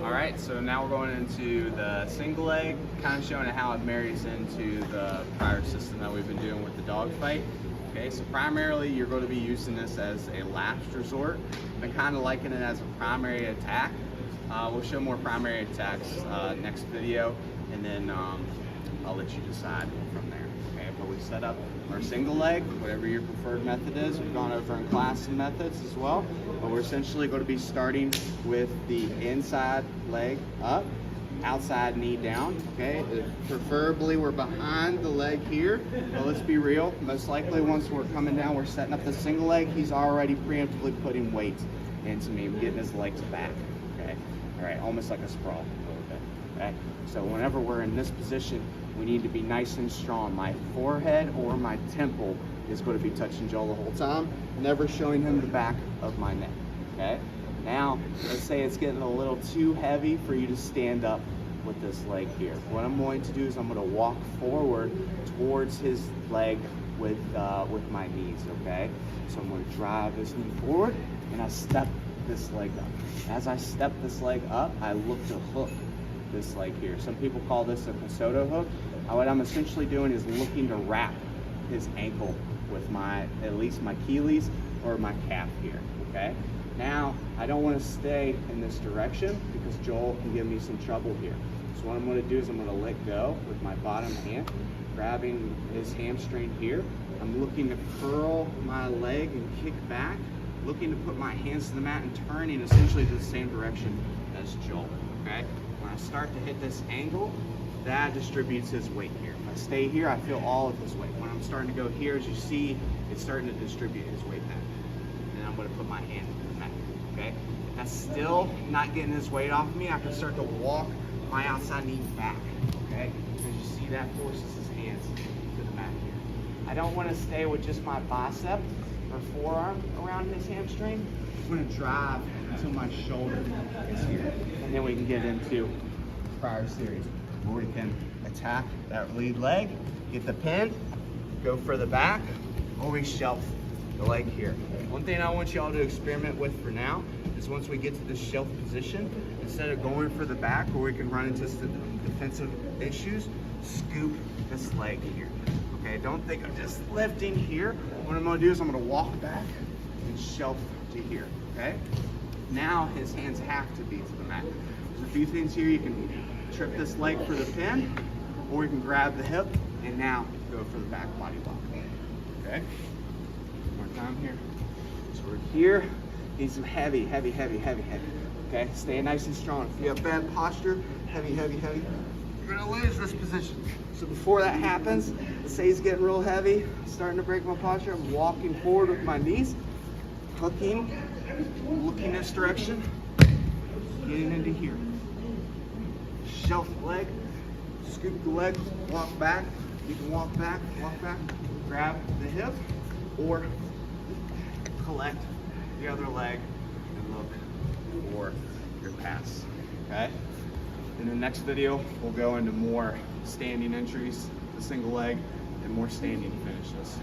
All right, so now we're going into the single leg, kind of showing how it marries into the prior system that we've been doing with the dog fight. Okay, so primarily you're going to be using this as a last resort. I kind of liken it as a primary attack. We'll show more primary attacks next video, and then I'll let you decide from there. Okay, but we set up our single leg, whatever your preferred method is. We've gone over in class and methods as well, but we're essentially going to be starting with the inside leg up, outside knee down. Okay, preferably we're behind the leg here, but let's be real, most likely once we're coming down, we're setting up the single leg, he's already preemptively putting weight into me, getting his legs back. Okay, all right, almost like a sprawl a little bit. Okay, so whenever we're in this position, we need to be nice and strong. My forehead or my temple is going to be touching Joel the whole time, never showing him the back of my neck. Okay, now let's say it's getting a little too heavy for you to stand up with this leg here. What I'm going to do is I'm going to walk forward towards his leg with my knees. Okay, so I'm going to drive this knee forward and I step this leg up. As I step this leg up, I look to hook this leg here. Some people call this a Casoto hook. What I'm essentially doing is looking to wrap his ankle with at least my Achilles or my calf here. Okay, now I don't want to stay in this direction because Joel can give me some trouble here. So what I'm going to do is I'm going to let go with my bottom hand, grabbing his hamstring here. I'm looking to curl my leg and kick back, looking to put my hands to the mat and turning essentially to the same direction as Joel. Okay, when I start to hit this angle, that distributes his weight here. If I stay here, I feel all of his weight. When I'm starting to go here, as you see, it's starting to distribute his weight back. And I'm going to put my hand to the mat. Okay, if that's still not getting his weight off me, I can start to walk my outside knee back. Okay, as you see, that forces his hands to the mat here. I don't want to stay with just my bicep or forearm around his hamstring. I'm going to drive until my shoulder is here, and then we can get into prior series where we can attack that lead leg, get the pin, go further back, or we shelf the leg here. One thing I want y'all to experiment with for now is once we get to this shelf position, instead of going for the back where we can run into some defensive issues, scoop this leg here. Okay, don't think I'm just lifting here. What I'm gonna do is I'm gonna walk back and shelf to here, okay? Now his hands have to be to the mat. There's a few things here. You can trip this leg for the pin, or you can grab the hip and now go for the back body lock. Okay? One more time here. So we're here. Need some heavy, heavy, heavy, heavy, heavy. Okay? Stay nice and strong. If you have bad posture, heavy, heavy, heavy, you're gonna lose this position. So before that happens, let's say he's getting real heavy, starting to break my posture, I'm walking forward with my knees, hooking, looking this direction, getting into here. Shelf the leg, scoop the leg, walk back. You can walk back, grab the hip, or collect the other leg and look for your pass. Okay? In the next video, we'll go into more standing entries, the single leg, and more standing finishes.